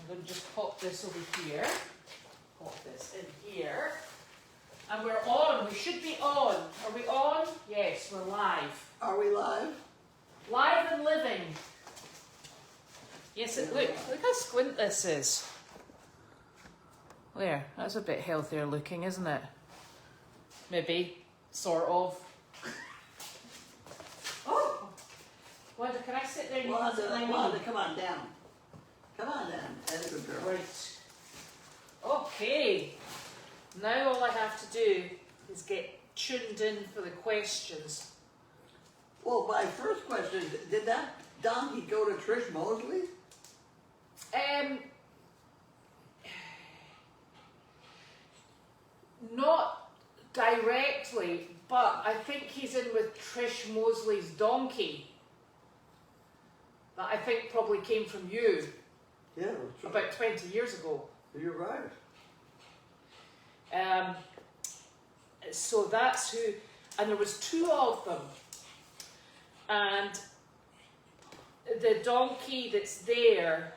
I'm going to just pop this over here. Pop this in here. And we're on. We should be on. Are we on? Yes, we're live. Are we live? Live and living. Yes, look how squint this is. There, that's a bit healthier looking, isn't it? Maybe, sort of. Oh! Wanda, can I sit there and you can sit by me? Wanda, come on down. Come on down. That's a good girl. Right. Okay. Now all I have to do is get tuned in for the questions. Well, my first question is, did that donkey go to Trish Mosley? Not directly, but I think he's in with Trish Mosley's donkey. That I think probably came from you. Yeah. About 20 years ago. You're right. So that's who, and there was two of them. And the donkey that's there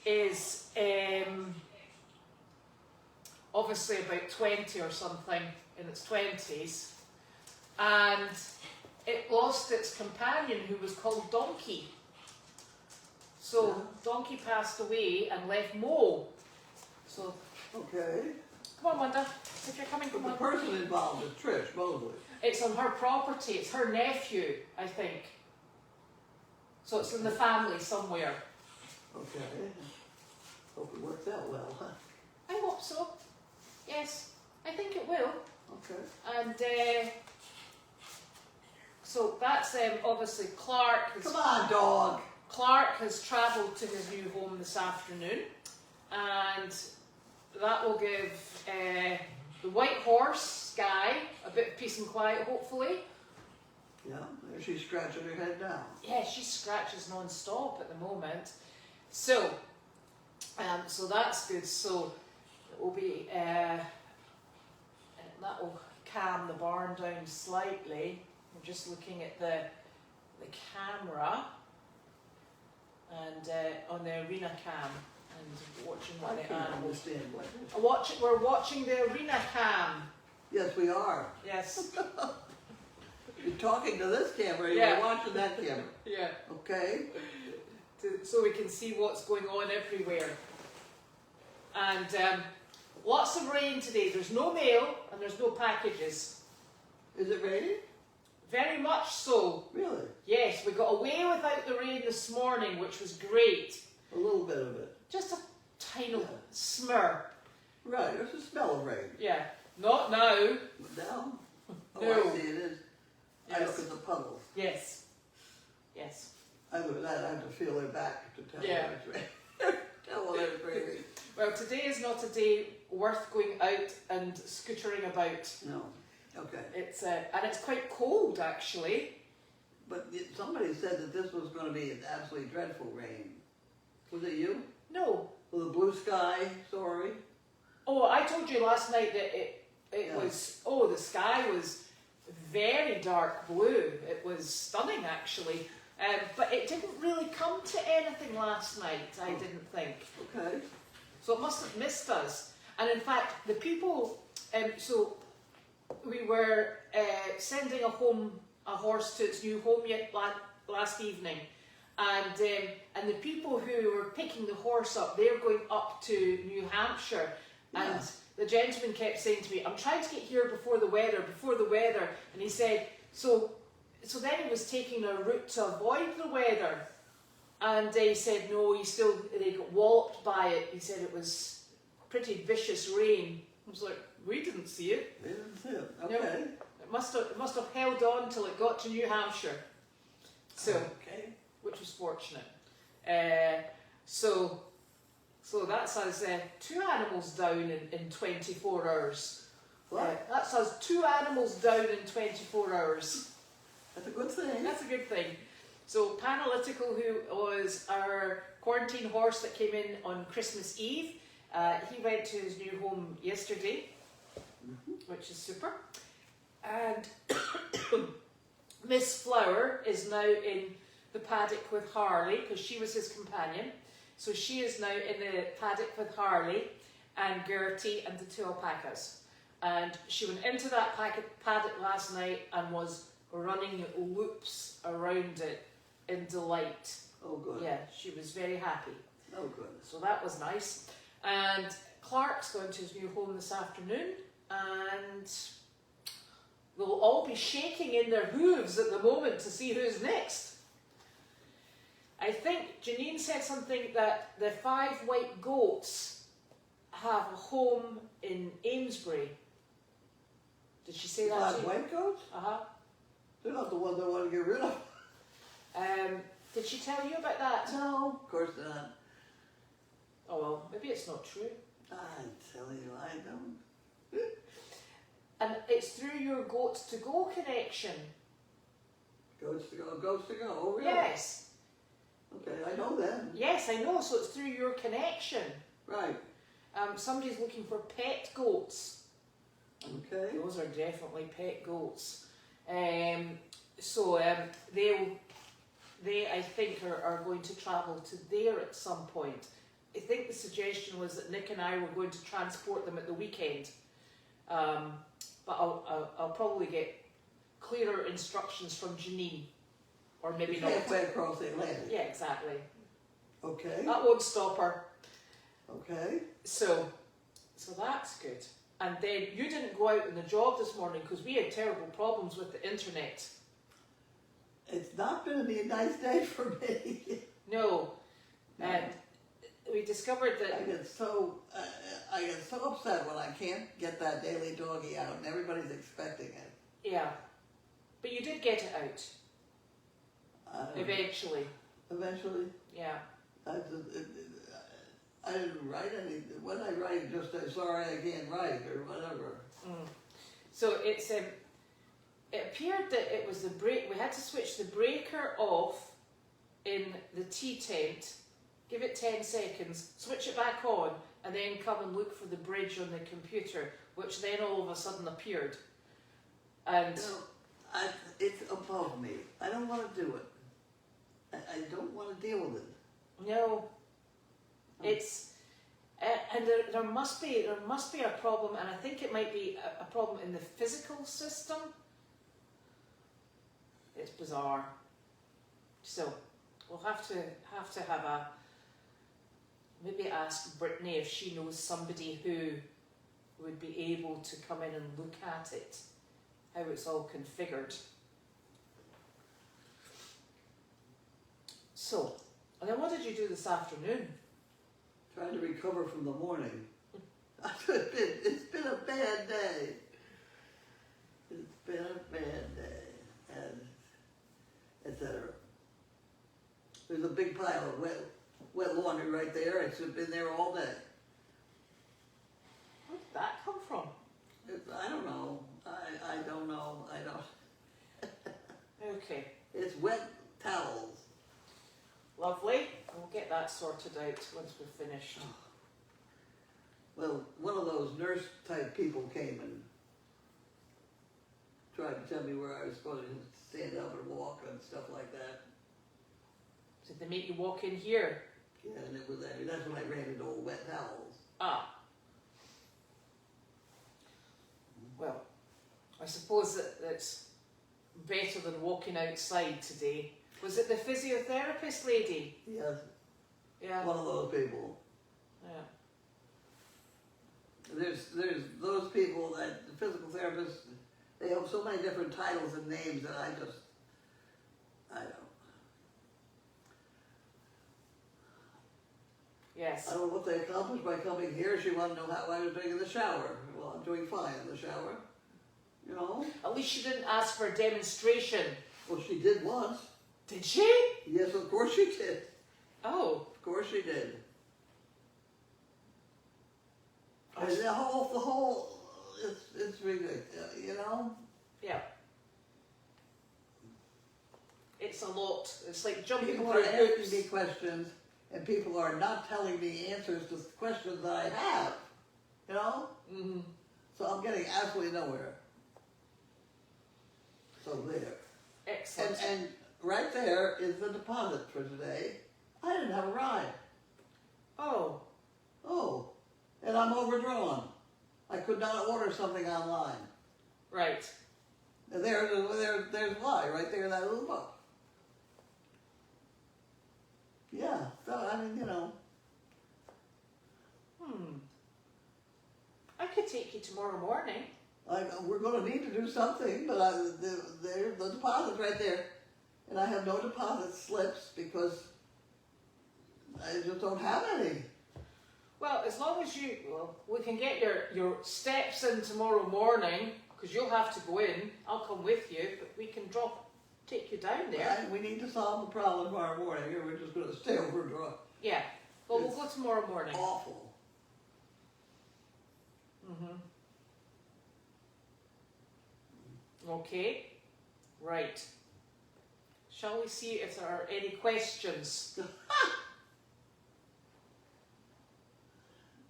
is obviously about 20 or something, in its 20s, and it lost its companion who was called Donkey. So Donkey passed away and left Mo. So okay. Come on, Wanda. If you're coming, come But on. the person involved is Trish Mosley. It's on her property. It's her nephew, I think. So it's in the family somewhere. Okay. Hope it works out well, huh? I hope so. Yes, I think it will. Okay. And so that's obviously Clark. Come on, dog. Clark has travelled to his new home this afternoon, and that will give the white horse, Sky, a bit of peace and quiet, hopefully. Yeah, there she's scratching her head down. Yeah, she scratches non-stop at the moment. So, so that's good. So it will be, that will calm the barn down slightly. I'm just looking at the camera and on the arena cam and watching what the animals. We're watching the arena cam. Yes, we are. Yes. You're talking to this camera, Yeah. you're watching that camera. Yeah. Okay. So we can see what's going on everywhere. And lots of rain today. There's no mail and there's no packages. Is it raining? Very much so. Really? Yes, we got away without the rain this morning, which was great. A little bit of it. Just a tiny smear. Right, there's a smell of rain. Yeah. Not now. Down? Oh, No. I see it is. Yes. I look at the puddles. Yes. Yes. I look at that, I have to feel it back to tell Yeah. when it's raining. Tell when it's raining. Well, today is not a day worth going out and scootering about. No. Okay. It's and it's quite cold actually. But somebody said that this was going to be an absolutely dreadful rain. Was it you? No. With a blue sky story? Oh, I told you last night that it Yeah. was, the sky was very dark blue. It was stunning actually. But it didn't really come to anything last night, I didn't think. Okay. So it must have missed us. And in fact, the people, so we were sending a horse to its new home last evening. And the people who were picking the horse up, they're going up to New Hampshire. And the gentleman kept saying to me, I'm trying to get here before the weather. And he said, so then he was taking a route to avoid the weather. And he said, no, they got walloped by it. He said it was pretty vicious rain. I was like, we didn't see it. They didn't see it. Okay. No, it must have held on till it got to New Hampshire. So, okay. Which was fortunate. So that's us 2 animals down in 24 hours. What? That's us 2 animals down in 24 hours. That's a good thing. That's a good thing. So Panalytical, who was our quarantine horse that came in on Christmas Eve, he went to his new home yesterday, which is super. And Miss Flower is now in the paddock with Harley because she was his companion. So she is now in the paddock with Harley and Gertie and the two alpacas. And she went into that paddock last night and was running loops around it in delight. Oh, good. Yeah, she was very happy. Oh, good. So that was nice. And Clark's going to his new home this afternoon, and they'll all be shaking in their hooves at the moment to see who's next. I think Janine said something that the 5 white goats have a home in Amesbury. Did she say that to 5 you? white goats? Uh-huh. They're not the ones I want to get rid of. Did she tell you about that? No, of course not. Oh well, maybe it's not true. I tell you, I don't. And it's through your Goats to Go connection. Goats to go, goats to go. Oh, really? Yes. Okay, I know them. Yes, I know. So it's through your connection. Right. Somebody's looking for pet goats. Okay. Those are definitely pet goats. They I think are going to travel to there at some point. I think the suggestion was that Nick and I were going to transport them at the weekend. But I'll probably get clearer instructions from Janine. Or maybe not. Halfway across the Atlantic. Yeah, exactly. Okay. That won't stop her. Okay. So that's good. And then you didn't go out on the job this morning because we had terrible problems with the internet. It's not going to be a nice day for me. No. And we discovered I that... get so upset when I can't get that daily doggy out and everybody's expecting it. Yeah. But you did get it out. Eventually. Eventually. Yeah. I didn't write any. When I write, just sorry I can't write or whatever. Mm. So it appeared that it was the break. We had to switch the breaker off in the tea tent, give it 10 seconds, switch it back on, and then come and look for the bridge on the computer, which then all of a sudden appeared. And It's above me. I don't want to do it. I don't want to deal with it. no, it's and there must be a problem, and I think it might be a problem in the physical system. It's bizarre. So we'll have to have a maybe ask Brittany if she knows somebody who would be able to come in and look at it, how it's all configured. So, and then what did you do this afternoon? Trying to recover from the morning. It's been a bad day. It's been a bad day, and etc. There's a big pile of wet laundry right there. It's been there all day. Where did that come from? I don't know. I don't know. I don't. Okay, It's wet towels. lovely. We'll get that sorted out once we're finished. Well, one of those nurse type people came and tried to tell me where I was supposed to stand up and walk and stuff like that. Did they make you walk in here? Yeah, and that's when I ran into old wet towels. Ah. Well, I suppose that's better than walking outside today. Was it the physiotherapist lady? Yes, Yeah. one of those people. Yeah. There's those people that the physical therapists, they have so many different titles and names that I don't. Yes. I don't know what they accomplished by coming here. She wanted to know how I was doing in the shower. Well, I'm doing fine in the shower. You know? At least she didn't ask for a demonstration. Well, she did once. Did she? Yes, of course she did. Oh. Of course she did. And the whole, it's ridiculous, you know? Yeah. It's a lot. It's like jumping People through are asking hoops. me questions, and people are not telling me answers to questions that I have, you know? Mm-hmm. So I'm getting absolutely nowhere. So there. Excellent. And right there is the deposit for today. I didn't have a ride. Oh, Oh, and I'm overdrawn. I could not order something online. right. And there's why, right there in that little book. Yeah, so, I mean, you know. I could take you tomorrow morning. We're going to need to do something, but the deposit's right there. And I have no deposit slips because I just don't have any. Well, as long as we can get your steps in tomorrow morning, because you'll have to go in. I'll come with you, but we can take you down there. Right? We need to solve the problem tomorrow morning, or we're just going to stay overdrawn. Yeah. Well, we'll go tomorrow morning. Awful. Okay. Right. Shall we see if there are any questions?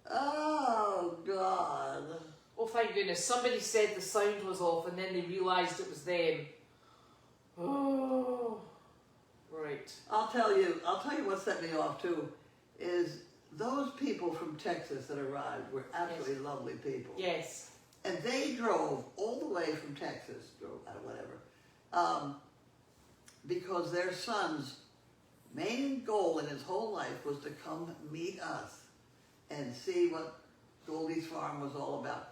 Oh, God. Oh, thank goodness. Somebody said the sound was off and then they realised it was them. Oh. Right. I'll tell you what set me off too, is those people from Texas that arrived were absolutely lovely people. Yes. And they drove all the way from Texas, whatever, because their son's main goal in his whole life was to come meet us and see what Goldy's farm was all about.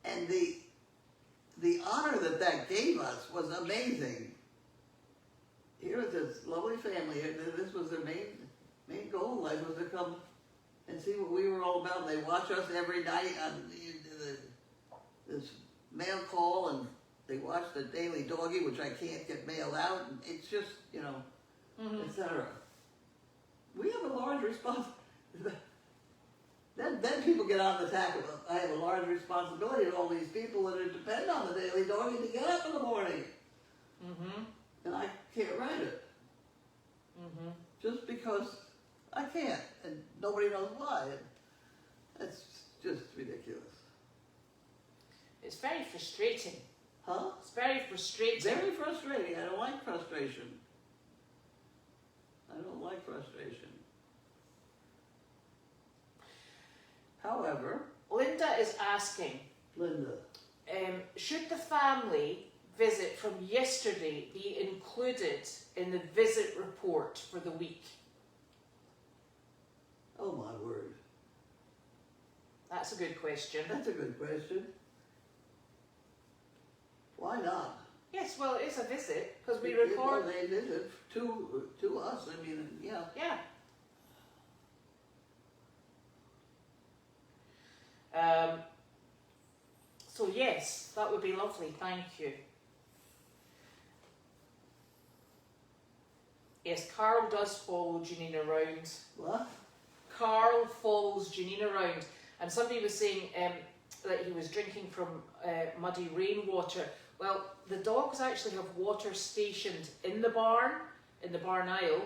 And the honor that gave us was amazing. Here was this lovely family, and this was their main goal in life, was to come and see what we were all about. And they watch us every night on this mail call, and they watch the daily doggy, which I can't get mail out, and it's just, you know, etc. We have a large responsibility. Then people get on the tack of, I have a large responsibility to all these people that depend on the daily doggy to get up in the morning. And I can't write it. Just because I can't, and nobody knows why. It's just ridiculous. It's very frustrating. Huh? It's very frustrating. Very frustrating. I don't like frustration. I don't like frustration. However, Linda is asking, Linda, should the family visit from yesterday be included in the visit report for the week? oh my word. That's a good question. That's a good question. Why not? Yes, well, it's a visit, because we Well, record... they visit to us. I mean, yeah. Yeah. So yes, that would be lovely, thank you. Yes, Carl does follow Janine around. What? Carl follows Janine around, and somebody was saying that he was drinking from muddy rainwater. Well, the dogs actually have water stationed in the barn aisle.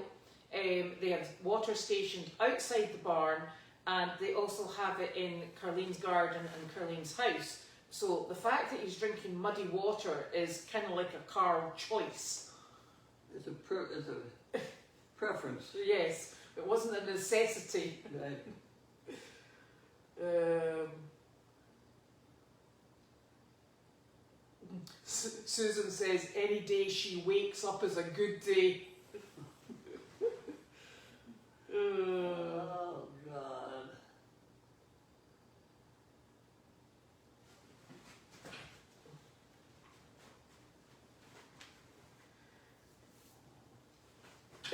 They have water stationed outside the barn, and they also have it in Carlene's garden and Carlene's house. So the fact that he's drinking muddy water is kind of like a Carl choice. It's a preference. Yes, it wasn't a necessity. Right. Susan says any day she wakes up is a good day. Oh, God.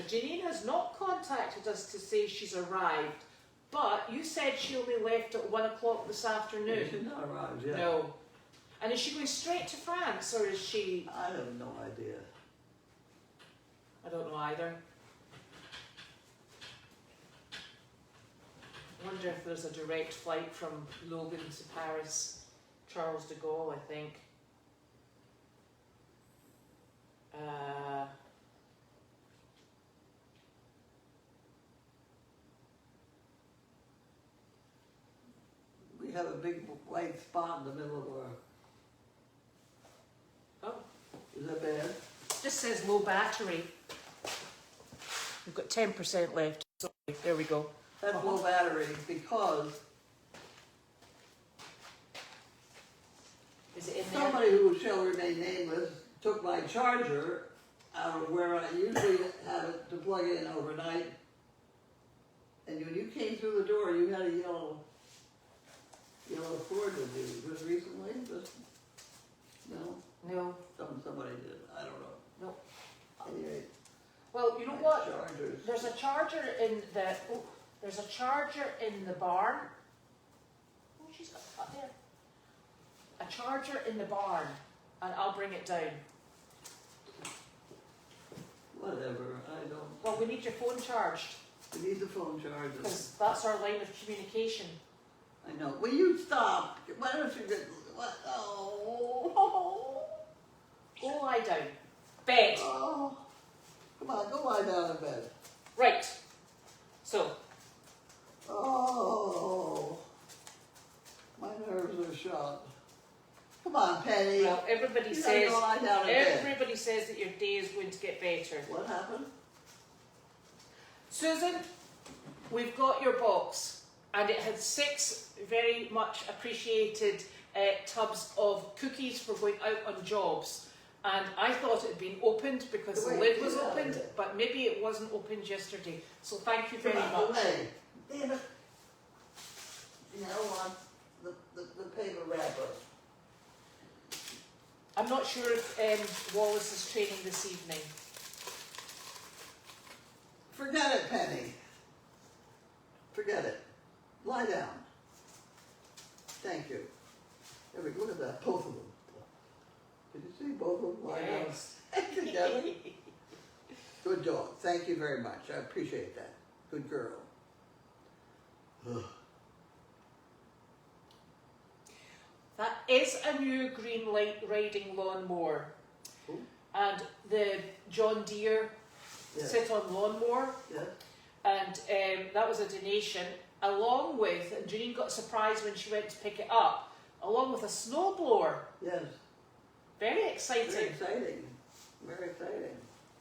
Janine has not contacted us to say she's arrived, but you said she only left at 1 o'clock this afternoon. She's not arrived yet. No. And is she going straight to France, or is she... I have no idea. I don't know either. I wonder if there's a direct flight from Logan to Paris. Charles de Gaulle, I think. We have a big white spot in the middle of our... Oh. Is that bad? Just says low battery. We've got 10% left. There we go. That's low battery because Is it in there? somebody who shall remain nameless took my charger out of where I usually have it to plug in overnight. And when you came through the door, you had a yellow cord with you. Just recently? Just, no? No. Somebody did. I don't know. No. Anyway, Well, you know my what? chargers. There's a charger in the. Oh, there's a charger in the barn. Oh, she's got it up there. A charger in the barn, and I'll bring it down. Whatever, I don't. Well, we need your phone charged We need the phone charger. because that's our line of communication. I know. Will you stop? Why don't you get. What? Oh. Go lie down. Bed. Oh. Come on, go lie down in bed. Right. So, Oh. My nerves are shot. Come on, Penny. well, everybody You gotta says go lie down in bed. everybody says that your day is going to get better. What happened? Susan, we've got your box, and it had 6 very much appreciated tubs of cookies for going out on jobs. And I thought it had been opened because the Wait, lid was get out of opened, it. but maybe it wasn't opened yesterday. So thank you very Come on, much. away. Damn it. You know what? The paper wrapper. I'm not sure if Wallace is training this evening. Forget it, Penny. Forget it. Lie down. Thank you. There we go. Look at that. Both of them. Did you see both of them lie Yes. down together? Good dog. Thank you very much. I appreciate that. Good girl. Ugh. That is a new green light riding lawnmower. Ooh. And the John Deere Yes. sit-on lawnmower. Yes. And that was a donation, along with, and Janine got surprised when she went to pick it up, along with a snowblower. Yes. Very exciting. Very exciting. Very exciting.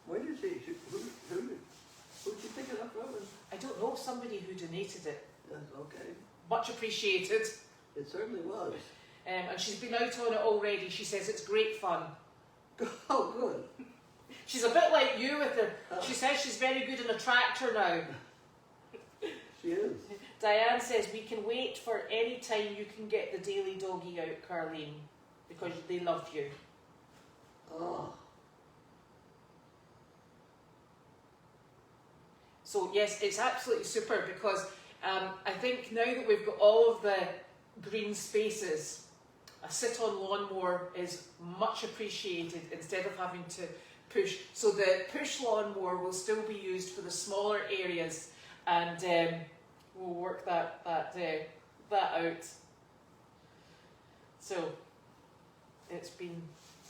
Where did she? Who'd she pick it up from? I don't know, somebody who donated it. Yes. Okay. Much appreciated. It certainly was. And she's been out on it already. She says it's great fun. Oh, good. She's a bit like you with her. She says she's very good in a tractor now. She is. Diane says we can wait for any time you can get the daily doggy out, Carlene, because they love you. Oh. So yes, it's absolutely super because I think now that we've got all of the green spaces, a sit-on lawnmower is much appreciated instead of having to push. So the push lawnmower will still be used for the smaller areas, and we'll work that out. So it's been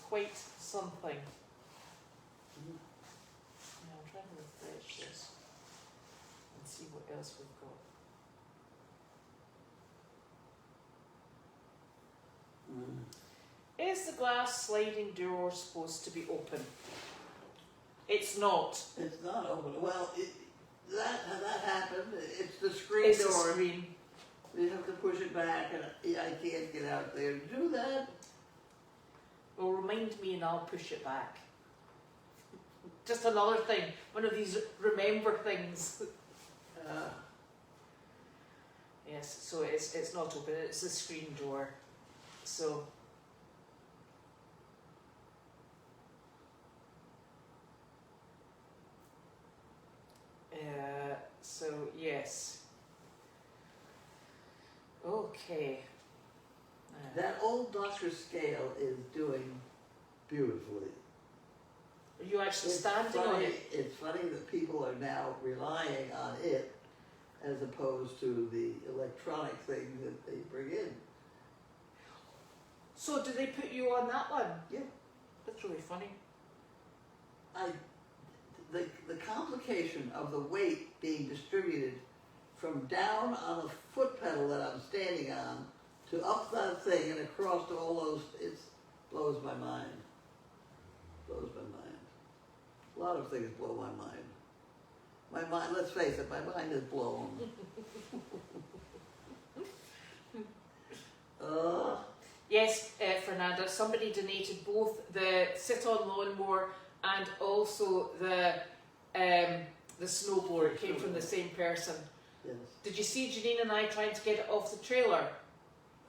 quite something. Now I'm trying to refresh this and see what else we've got. Is the glass sliding door supposed to be open? It's not. It's not open. Well, that happened. It's the screen It's door. a screen. You have to push it back, and I can't get out there to do that. Well, remind me and I'll push it back. Just another thing. One of these remember things. Yes, so it's not open. It's a screen door. So. So yes. Okay. That old Dr. Scale is doing beautifully. Are you actually standing funny, on it? It's funny that people are now relying on it as opposed to the electronic things that they bring in. So do they put you on that one? Yeah. That's really funny. The complication of the weight being distributed from down on the foot pedal that I'm standing on to up that thing and across to all those, it blows my mind. Blows my mind. A lot of things blow my mind. My mind, let's face it, my mind is blown. Yes, Fernanda, somebody donated both the sit-on lawnmower and also the snowboard. It came from the same person. Yes. Did you see Janine and I trying to get it off the trailer?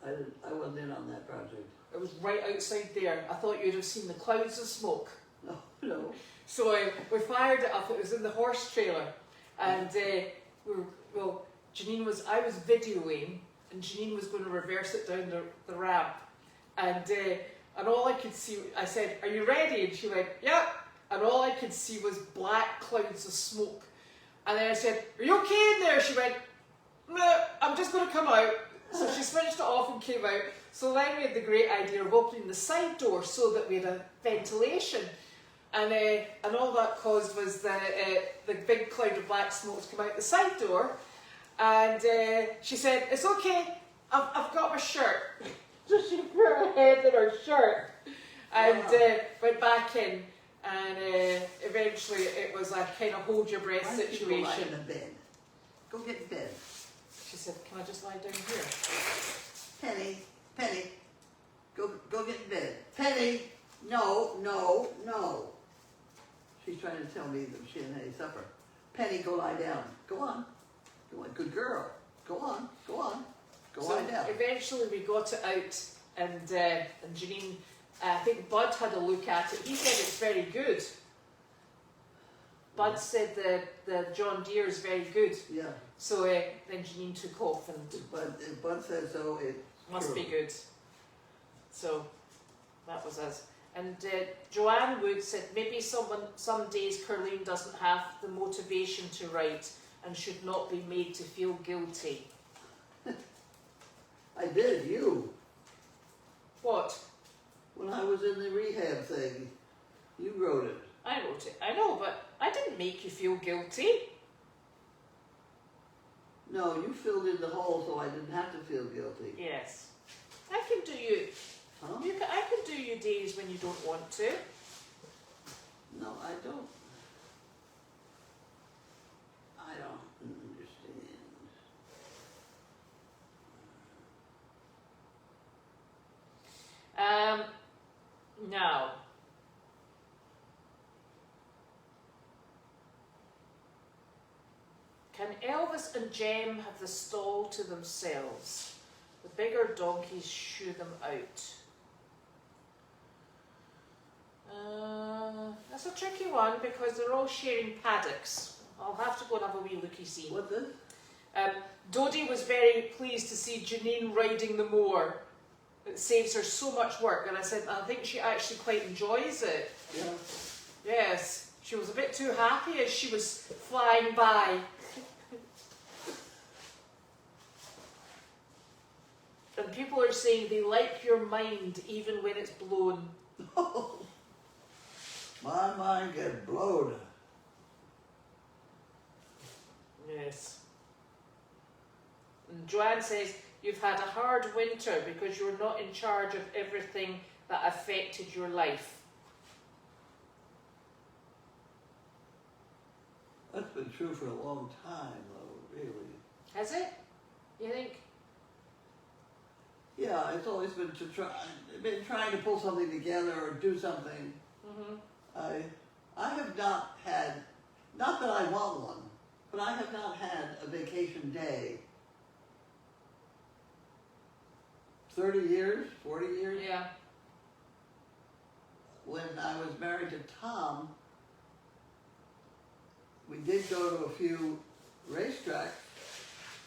I wasn't in on that project. It was right outside there. I thought you'd have seen the clouds of smoke. No, no. So we fired it up. It was in the horse trailer, and I was videoing, and Janine was going to reverse it down the ramp, and all I could see, I said, "Are you ready?" And she went, "Yep." And all I could see was black clouds of smoke. And then I said, "Are you okay in there?" She went, "No, I'm just going to come out." So she switched it off and came out. So then we had the great idea of opening the side door so that we had a ventilation. And all that caused was the big cloud of black smoke to come out the side door. And she said, "It's okay, I've got my shirt." So she put her head in her shirt and went back in. And eventually it was a kind of hold your breath Why don't you go lie situation. in the bed? Go get in bed. She said, "Can I just lie down here?" Penny, go get in bed. Penny, no. She's trying to tell me that she didn't have any supper. Penny, go lie down. Go on, good girl. Go on, lie down. Eventually we got it out, and Janine, I think Bud had a look at it. He said it's very good. Bud said the John Deere is very good. Yeah. So then Janine took off, and But if Bud says so, it must be good. So that was us. And Joanne Wood said maybe some days Carlene doesn't have the motivation to write and should not be made to feel guilty. I did, you. What? When I was in the rehab thing, you wrote it. I wrote it. I know, but I didn't make you feel guilty. No, you filled in the hole so I didn't have to feel guilty. Yes. I can do you. Huh? I can do you days when you don't want to. No, I don't. I don't understand. Now. Can Elvis and Jem have the stall to themselves? The bigger donkeys shoo them out. That's a tricky one because they're all sharing paddocks. I'll have to go and have a wee looky see. What's this? Dodie was very pleased to see Janine riding the mower. It saves her so much work, and I said I think she actually quite enjoys it. Yeah. Yes, she was a bit too happy as she was flying by. And people are saying they like your mind even when it's blown. My mind gets blown. Yes. And Joanne says, you've had a hard winter because you're not in charge of everything that affected your life. That's been true for a long time, though, really. Has it? You think? Yeah, it's always been trying to pull something together or do something. Mm-hmm. I have not had, not that I want one, but I have not had a vacation day. 30 years, 40 years? Yeah. When I was married to Tom, we did go to a few racetracks.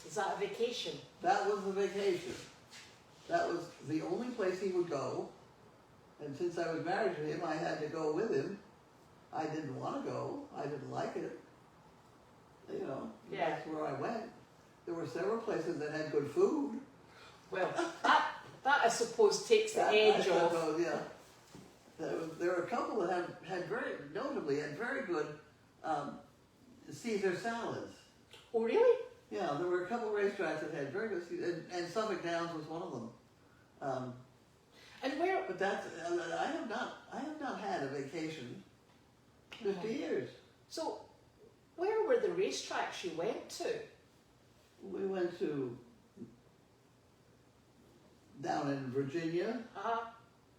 Is that a vacation? That was the vacation. That was the only place he would go. And since I was married to him, I had to go with him. I didn't want to go. I didn't like it. You know, Yeah. That's where I went. There were several places that had good food. Well, that I suppose takes the edge off. Yeah. There were a couple that had very good Caesar salads. Oh, really? Yeah, there were a couple racetracks that had very good, and Suffolk Downs was one of them. And where? But that's I have not had a vacation 50 years. So, Where were the racetracks you went to? We went to down in Virginia. Uh-huh.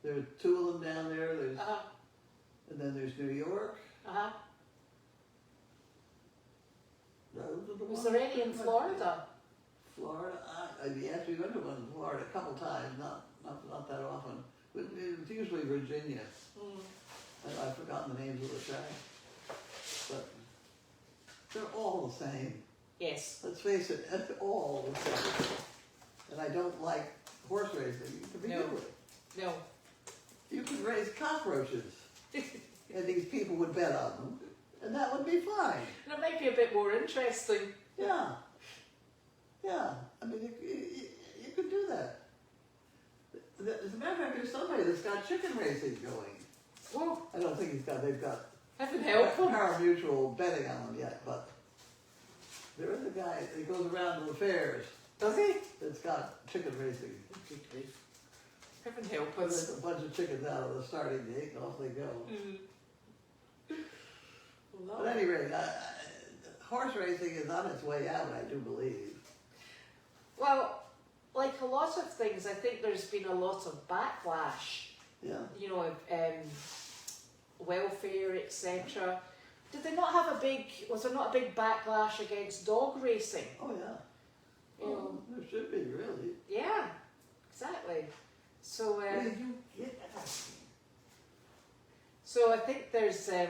There are 2 of them down there. There's Uh-huh. and then there's New York. Uh-huh. Those are the Was ones there any in we went to. Florida? Florida, yes, we went to one in Florida a couple times, not that often. But it was usually Virginia. Mm. I've forgotten the names of the tracks. But they're all the same. Yes. Let's face it, it's all the same. And I don't like horse racing to begin No. with. No. You could raise cockroaches, and these people would bet on them, and that would be fine. And it might be a bit more interesting. Yeah. Yeah. I mean, you could do that. As a matter of fact, there's somebody that's got chicken racing going. Oh, I don't think they've got heaven help them. pari-mutuel betting on them yet, but there is a guy that goes around to the fairs Does he? that's got chicken racing. Good grief. Heaven help There's us. a bunch of chickens out of the starting gate, and off they go. Well, But at any rate, horse racing is on its way out, I do believe. well, like a lot of things, I think there's been a lot of backlash. Yeah. You know, welfare, etc. Did they not have was there not a big backlash against dog racing? Oh, yeah. You know, Oh, there should be, really. yeah, exactly. So, Where did you get that? so I think there's the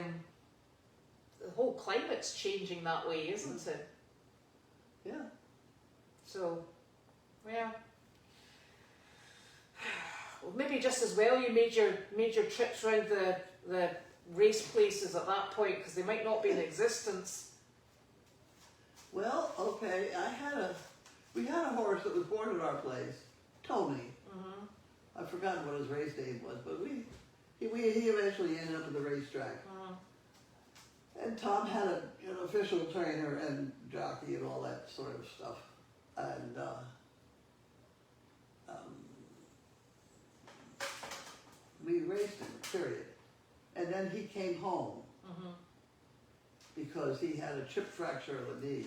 whole climate's changing that way, isn't it? Yeah. So, well, maybe just as well you made your trips around the race places at that point, because they might not be in existence. Well, okay, we had a horse that was born at our place, Tony. Mm-hmm. I've forgotten what his race name was, but he eventually ended up at the racetrack. And Tom had an official trainer and jockey and all that sort of stuff. And we raced him, period. And then he came home because he had a chip fracture of the knee.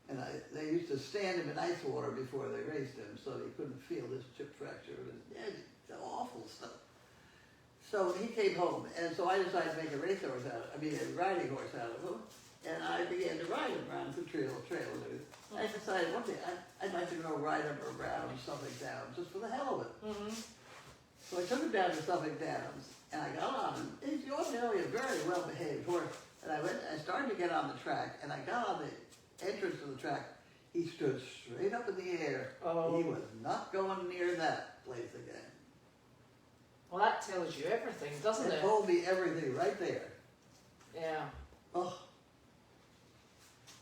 And they used to stand him in ice water before they raced him so he couldn't feel this chip fracture of his knee. It's awful stuff. So he came home, and so I decided to make a riding horse out of him, and I began to ride him around the trail. I decided one day I'd like to go ride him around Suffolk Downs, just for the hell of it. So I took him down to Suffolk Downs, and I got on him. He's ordinarily a very well-behaved horse, and I started to get on the track, and I got on the entrance of the track. He stood straight up in the air. Oh. He was not going near that place again. Well, that tells you everything, doesn't It it? told me everything right there. Yeah. Oh.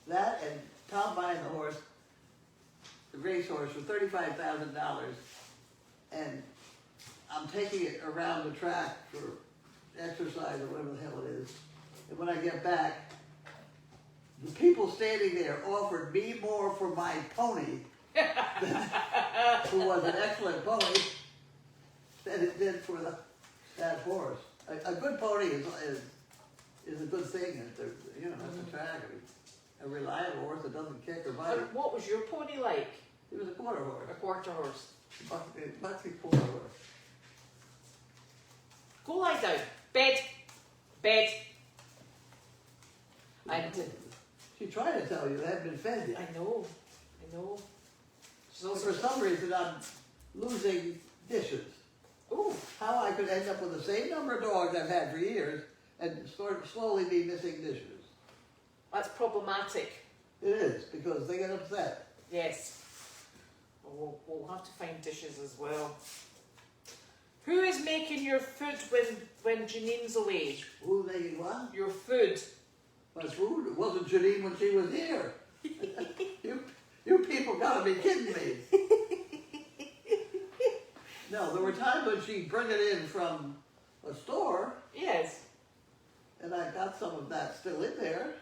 That and Tom buying the horse, the racehorse, for $35,000, and I'm taking it around the track for exercise or whatever the hell it is. And when I get back, the people standing there offered me more for my pony, who was an excellent pony, than it did for that horse. A good pony is a good thing at the track. A reliable horse that doesn't kick or bite. But what was your pony like? He was a quarter horse. A quarter horse. Bucky quarter horse. Go lie down. Bed. Bed. And She tried to tell you they hadn't been fed yet. I know. She's But also. for some reason, I'm losing dishes. Ooh. How I could end up with the same number of dogs I've had for years and sort of slowly be missing dishes. That's problematic. It is, because they get upset. Yes. We'll have to find dishes as well. Who is making your food when Janine's away? Who making what? Your food. My food? It wasn't Janine when she was here. You people gotta be kidding me. No, there were times when she'd bring it in from a store, Yes. and I got some of that still in there.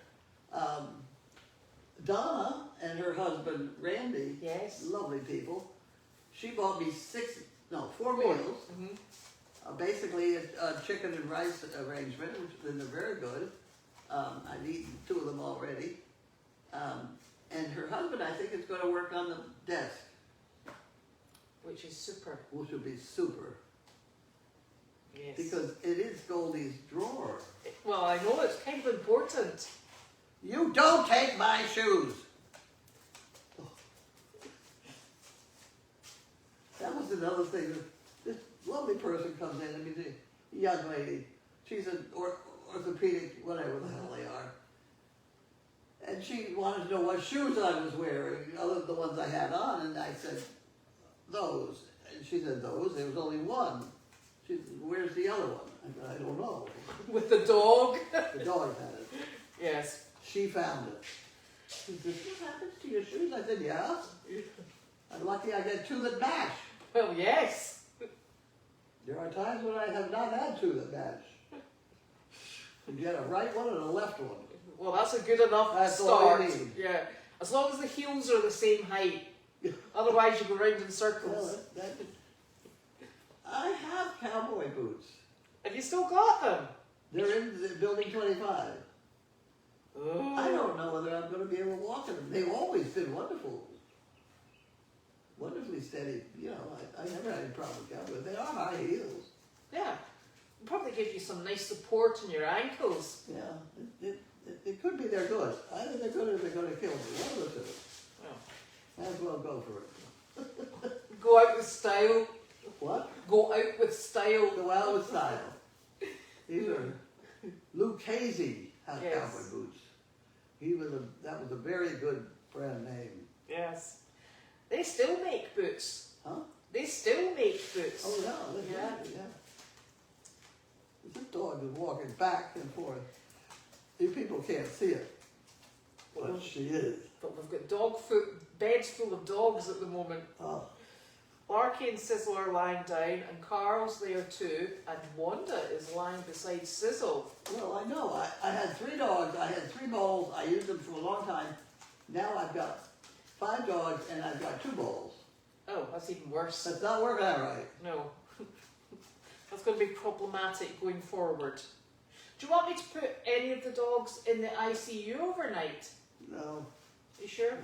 Donna and her husband, Randy, Yes. lovely people, she bought me 4 Four. meals. Basically a chicken and rice arrangement, which then they're very good. I've eaten 2 of them already. And her husband, I think, is going to work on the desk, Which is super. which would be super. Yes. Because it is Goldy's drawer. Well, I know it's kind of important. You don't take my shoes! That was another thing. This lovely person comes in, I mean, the young lady. She's an orthopedic, whatever the hell they are. And she wanted to know what shoes I was wearing, other than the ones I had on, and I said, those. And she said, those? There was only one. She said, where's the other one? I said, I don't know. With the dog. The dog had it. Yes. She found it. She said, what happens to your shoes? I said, yeah. I'm lucky I get 2 that match. Well, yes. There are times when I have not had 2 that match. You get a right one and a left one. Well, that's a good enough That's start. all you need. Yeah. As long as the heels are the same height. Otherwise, you go round in circles. Well, I have cowboy boots. Have you still got them? They're in the building 25. Oh. I don't know whether I'm going to be able to walk in them. They've always been wonderful. Wonderfully steady. You know, I never had any problem with cowboys. They are high heels. Yeah. It'll probably give you some nice support in your ankles. Yeah, it could be they're good. Either they're good or they're going to kill me. One of the two. Oh. Might as well go for it. Go out with style. What? Go out with style. Go out with style. These are Lucchese Yes. cowboy boots. That was a very good brand name. Yes. They still make boots. Huh? They still make boots. Oh yeah, Yeah. yeah. This dog is walking back and forth. You people can't see it, but she is. But we've got beds full of dogs at the moment. Oh, Larky and Sizzle are lying down, and Carl's there too, and Wanda is lying beside Sizzle. well, I know. I had 3 dogs. I had 3 bowls. I used them for a long time. Now I've got 5 dogs and I've got 2 bowls. Oh, that's even worse. That's not working out right. No. That's going to be problematic going forward. Do you want me to put any of the dogs in the ICU overnight? No. You sure? No.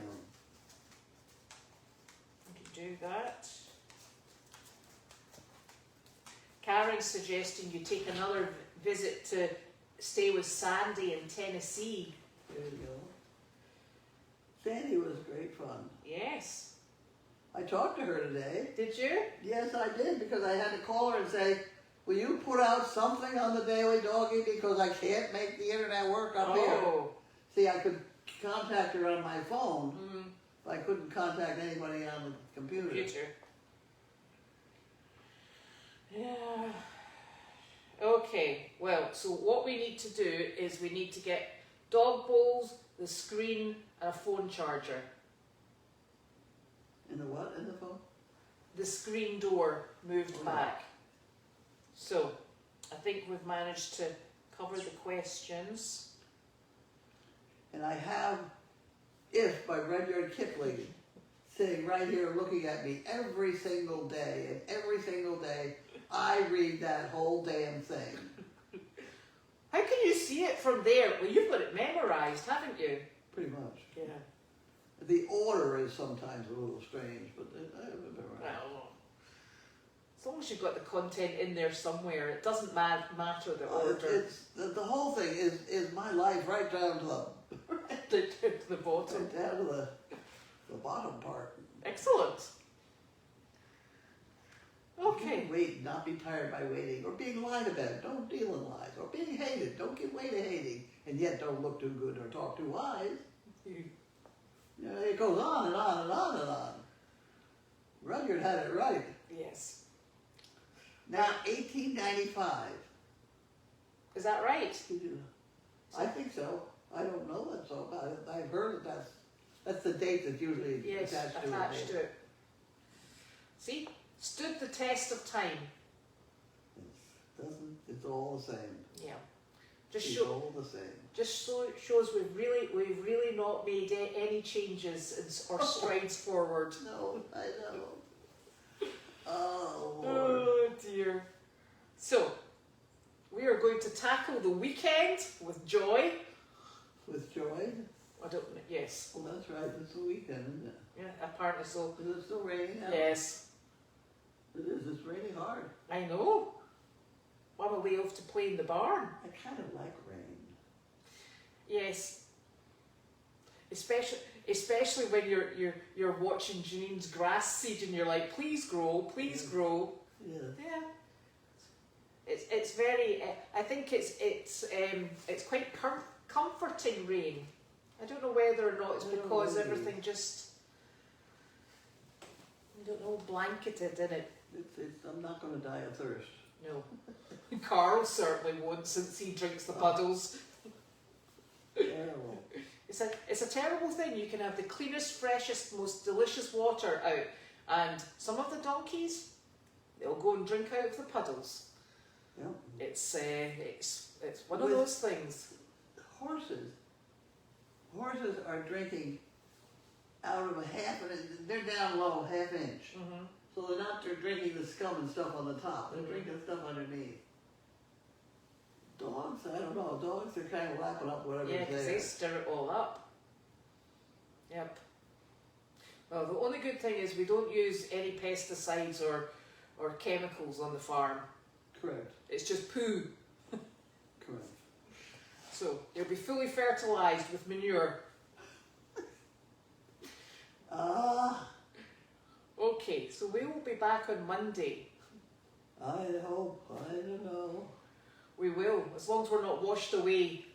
I can do that. Karen's suggesting you take another visit to stay with Sandy in Tennessee. There you go. Sandy was great fun. Yes. I talked to her today. Did you? Yes, I did, because I had to call her and say, will you put out something on the Daily Doggy because I can't make the internet work up here. Oh. See, I could contact her on my phone, Mm. but I couldn't contact anybody on the computer. Computer. Yeah. Okay, well, so what we need to do is we need to get dog bowls, the screen, and a phone charger. In the what? In the phone? The screen door moved Oh, back. So, I think we've managed to cover the questions. And I have If by Rudyard Kipling sitting right here looking at me every single day, and every single day I read that whole damn thing. How can you see it from there? Well, you've got it memorised, haven't you? Pretty much. Yeah. The order is sometimes a little strange, but I haven't been right. Well, as long as you've got the content in there somewhere, it doesn't matter the order. The whole thing is my life right down to The bottom. right down to the bottom part. Excellent. Okay. Wait, not be tired by waiting, or being lied about. Don't deal in lies, or being hated. Don't give way to hating, and yet don't look too good or talk too wise. You know, it goes on and on and on and on. Rudyard had it right. Yes. Now, 1895. Is that right? I think so. I don't know that so, but I've heard that that's the date that's usually Yes, attached to it. See? Stood the test of time. It's all the same. Yeah. It's all the same. Just shows we've really not made any changes or strides forward. No, I know. Oh, Lord. Oh dear. So, we are going to tackle the weekend with joy. With Joy? I don't know. Yes. Well, that's right. It's the weekend, isn't it? Yeah, apparently so. Is it still raining out? Yes. It is. It's raining hard. I know. On my way off to play in the barn. I kind of like rain. Yes. Especially when you're watching Janine's grass seed and you're like, please grow, please grow. Yeah. Yeah. It's very. I think it's quite comforting rain. I don't know whether or not it's because everything just, I don't know, blanketed in it. I'm not going to die of thirst. No. Carl certainly won't, since he drinks the puddles. Terrible. It's a terrible thing. You can have the cleanest, freshest, most delicious water out, and some of the donkeys, they'll go and drink out of the puddles. Yeah. It's one of those things. Horses are drinking out of a half, and they're down low, half inch. Mm-hmm. So they're drinking the scum and stuff on the top. They're drinking stuff underneath. Dogs, I don't know. Dogs are kind of lapping up whatever's there. Yeah, because they stir it all up. Yep. Well, the only good thing is we don't use any pesticides or chemicals on the farm. Correct. It's just poo. Correct. So it'll be fully fertilised with manure. Okay, so we will be back on Monday. I hope. I don't know. We will, as long as we're not washed away.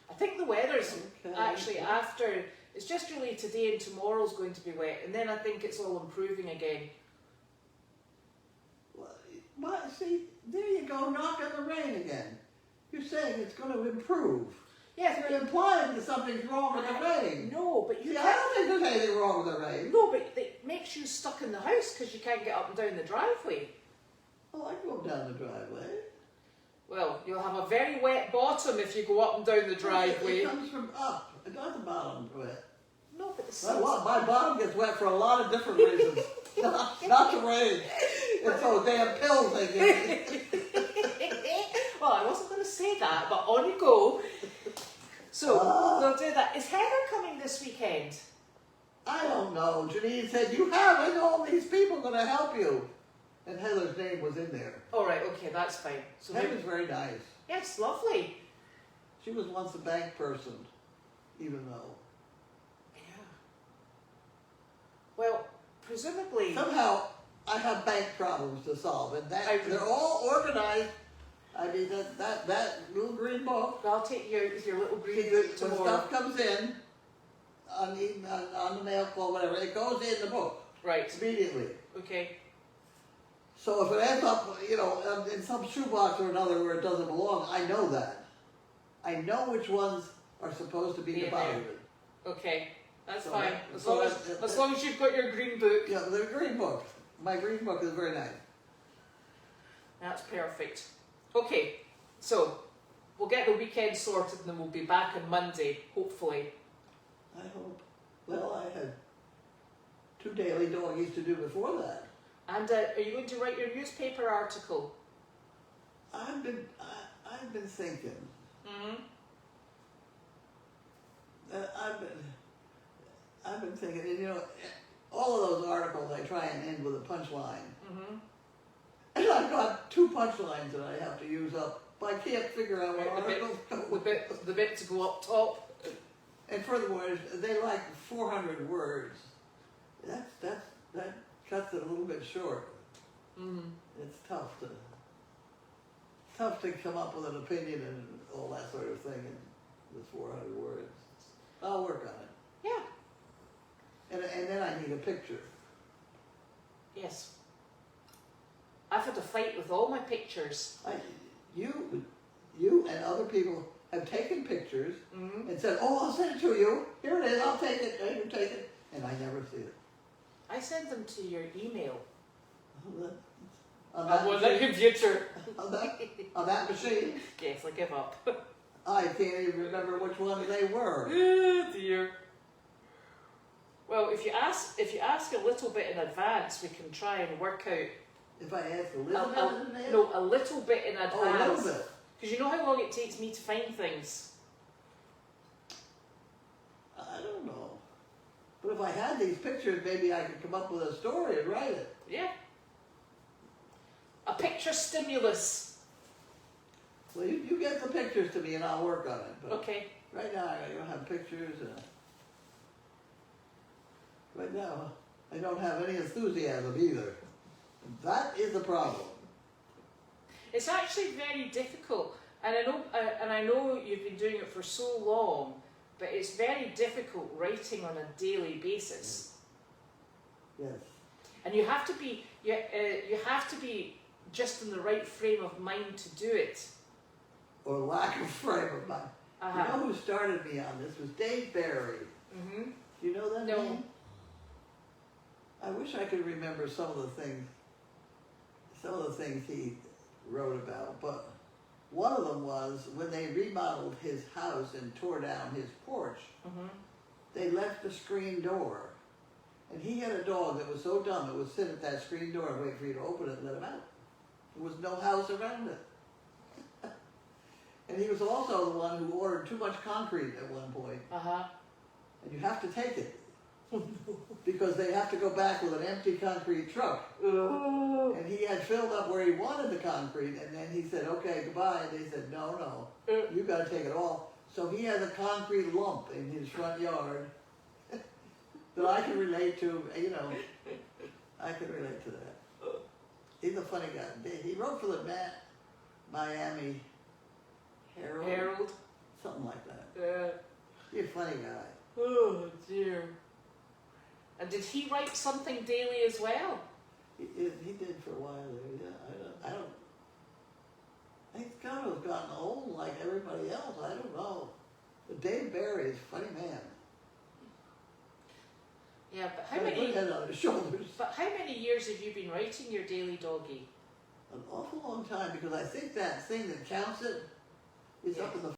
I think the weather's actually after, it's just really today and tomorrow's going to be wet, and then I think it's all improving again. Well, see, there you go, knocking the rain again. You're saying it's going to improve. Yes, You're implying that something's wrong with the rain. No, but you See, I can't. don't think there's anything wrong with the rain. No, but it makes you stuck in the house because you can't get up and down the driveway. Oh, I go down the driveway. Well, you'll have a very wet bottom if you go up and down the driveway. It comes from up. It doesn't bottom wet. No, but the sun. My bottom gets wet for a lot of different reasons. not the rain. It's those damn pill thing. Well, I wasn't going to say that, but on you go. So, we'll do that. Is Heather coming this weekend? I don't know. Janine said, you haven't. All these people going to help you. And Heather's name was in there. All right, okay, that's fine. So Heather's very nice. yes, lovely. She was once a bank person, even though. Yeah. Well, presumably. Somehow, I have bank problems to solve, and they're all organized. I mean, that little green book. I'll take you out with your little green When book tomorrow. stuff comes in, on the mail call, whatever, it goes in the book. Right. Immediately. Okay. So if it ends up, in some shoebox or another where it doesn't belong, I know that. I know which ones are supposed to be deposited. Okay, that's So fine. that- As long as you've got your green book. Yeah, the green book. My green book is very nice. That's perfect. Okay, so we'll get the weekend sorted and then we'll be back on Monday, hopefully. I hope. Well, I had 2 daily doggies to do before that. And are you going to write your newspaper article? I've been thinking. Mm-hmm. I've been thinking, and all of those articles I try and end with a punchline. Mm-hmm. And I've got 2 punchlines that I have to use up, but I can't figure out what articles go. The bit to go up top. And furthermore, they like 400 words. That cuts it a little bit short. Mm-hmm. It's tough to come up with an opinion and all that sort of thing in the 400 words. I'll work on it. Yeah. And then I need a picture. Yes. I've had a fight with all my pictures. You and other people have taken pictures Mm-hmm. and said, "Oh, I'll send it to you. Here it is. I'll take it. You take it." And I never see it. I send them to your email. On On that computer. on that machine, Yes, I give up. I can't even remember which ones they were. Oh dear. Well, if you ask a little bit in advance, we can try and work out. If I ask a little bit in advance? No, a little bit in advance. Oh, a little bit. Because you know how long it takes me to find things. if I had these pictures, maybe I could come up with a story and write it. Yeah. A picture stimulus. Well, you get the pictures to me and I'll work on it. But Okay. right now, I don't have pictures. Right now, I don't have any enthusiasm either. That is the problem. It's actually very difficult, and I know you've been doing it for so long, but it's very difficult writing on a daily basis. Yes. And you have to be just in the right frame of mind to do it. Or lack of frame of mind. You know who started me on this was Dave Barry. Mm-hmm. Do you know that No. name? I wish I could remember some of the things he wrote about, but one of them was when they remodeled his house and tore down his porch, Mm-hmm. they left the screen door. And he had a dog that was so dumb it would sit at that screen door and wait for you to open it and let him out. There was no house around it. And he was also the one who ordered too much concrete at one point. And you have to take it. Because they have to go back with an empty concrete truck. And he had filled up where he wanted the concrete, and then he said, okay, goodbye. And they said, no, you got to take it all. So he has a concrete lump in his front yard that I can relate to, you know. I can relate to that. He's a funny guy. He wrote for the Miami Herald? Something like that. He's a funny guy. Oh dear. And did he write something daily as well? He did for a while there, yeah. I don't he's kind of gotten old like everybody else. I don't know. But Dave Barry is a funny man. Yeah, but Got a good head on his shoulders. But how many years have you been writing your daily doggy? An awful long time, because I think that thing that counts it is up in the